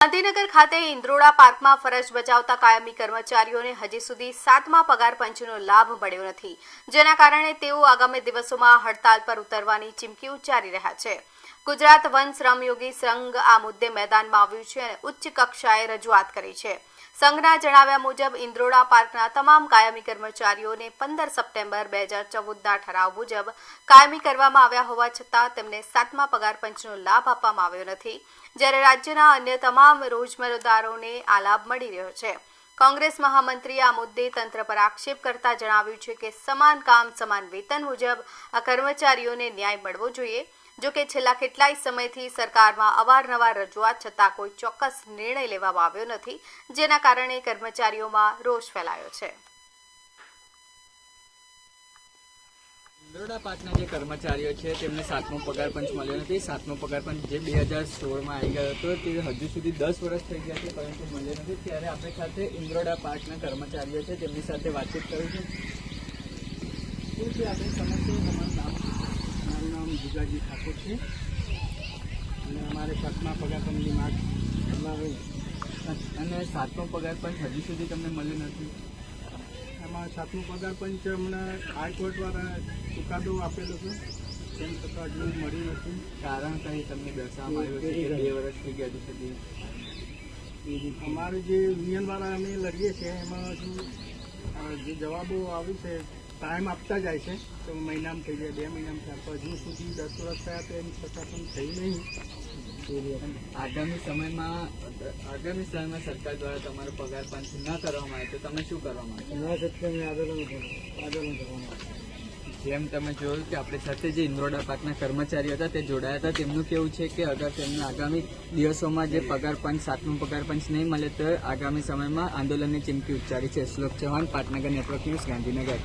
ગાંધીનગર ખાતે ઇન્દ્રોડા પાર્કમાં ફરજ બજાવતા કાયમી કર્મચારીઓને હજી સુધી 7મા પગાર પંચનો લાભ મળ્યો નથી, જેના કારણે તેઓ આગામી દિવસોમાં હડતાલ પર ઉતરવાની ચીમકી ઉચ્ચારી રહ્યા છે. ગુજરાત વન શ્રમયોગી સંઘ આ મુદ્દે મેદાનમાં આવ્યું છે અને ઉચ્ચ કક્ષાએ રજૂઆત કરી છે. સંઘના જણાવ્યા મુજબ ઇન્દ્રોડા પાર્કના તમામ કાયમી કર્મચારીઓને 15 સપ્ટેમ્બર 2014ના ઠરાવ મુજબ કાયમી કરવામાં આવ્યા હોવા છતાં તેમને 7મા પગાર પંચનો લાભ આપવામાં આવ્યો નથી, જ્યારે રાજ્યના અન્ય તમામ રોજમદારોને આ લાભ મળી રહ્યો છે. કોંગ્રેસ મહામંત્રીએ આ મુદ્દે તંત્ર પર આક્ષેપ કરતા જણાવ્યું છે કે સમાન કામ સમાન વેતન મુજબ આ કર્મચારીઓને ન્યાય મળવો જોઈએ. જો કે છેલ્લા કેટલાય સમયથી સરકારમાં અવારનવાર રજૂઆત છતાં કોઈ ચોક્કસ નિર્ણય લેવામાં આવ્યો નથી, જેના કારણે કર્મચારીઓમાં રોષ ફેલાયો છે. ઇન્દ્રોડા પાર્કના જે કર્મચારીઓ છે તેમને 7મો પગાર પંચ મળ્યો નથી. 7મો પગાર પંચ જે 2016માં આવી ગયો હતો તે હજુ સુધી 10 વર્ષ થઈ ગયા છે, પરંતુ મળ્યો નથી. ત્યારે આપણી સાથે ઇન્દ્રોડા પાર્કના કર્મચારીઓ છે, તેમની સાથે વાતચીત કરીશું. શું છે આપણી સમસ્યા? મારું નામ જીગાજી ઠાકોર છે અને અમારે 7મા પગાર પંચની માંગ અને 7મો પગાર પંચ હજી સુધી તમને મળ્યો નથી. એમાં 7મો પગાર પંચ હમણાં હાઈકોર્ટવાળા ચુકાદો આપેલો છે, તેમ છતાં હજુ મળ્યું નથી. કારણ કંઈ તમને દર્શાવવામાં આવ્યું છે કે 2 વર્ષ થઈ ગયા હજુ સુધી? અમારે જે યુનિયનવાળા અમે લડીએ છીએ એમાં હજુ જે જવાબો આવે છે ટાઈમ આપતા જાય છે, તો મહિનામાં થઈ જાય, 2 મહિનામાં થાય, પણ હજુ સુધી 10 વર્ષ થયા તો એની છતાં પણ થઈ નહીં. આગામી સમયમાં સરકાર દ્વારા તમારો પગાર પંચ ન કરવામાં આવે તો તમે શું કરવા માંગો? આંદોલન કરવાનું. જેમ તમે જોયું કે આપણી સાથે જે ઇન્દ્રોડા પાર્કના કર્મચારીઓ હતા તે જોડાયા હતા, તેમનું કેવું છે કે અગર તેમને આગામી દિવસોમાં જે પગાર પંચ 7મો પગાર પંચ નહીં મળે તો આગામી સમયમાં આંદોલનની ચીમકી ઉચ્ચારી છે. શ્લોક ચૌહાણ, પાટનગર નેટવર્ક ન્યૂઝ, ગાંધીનગર.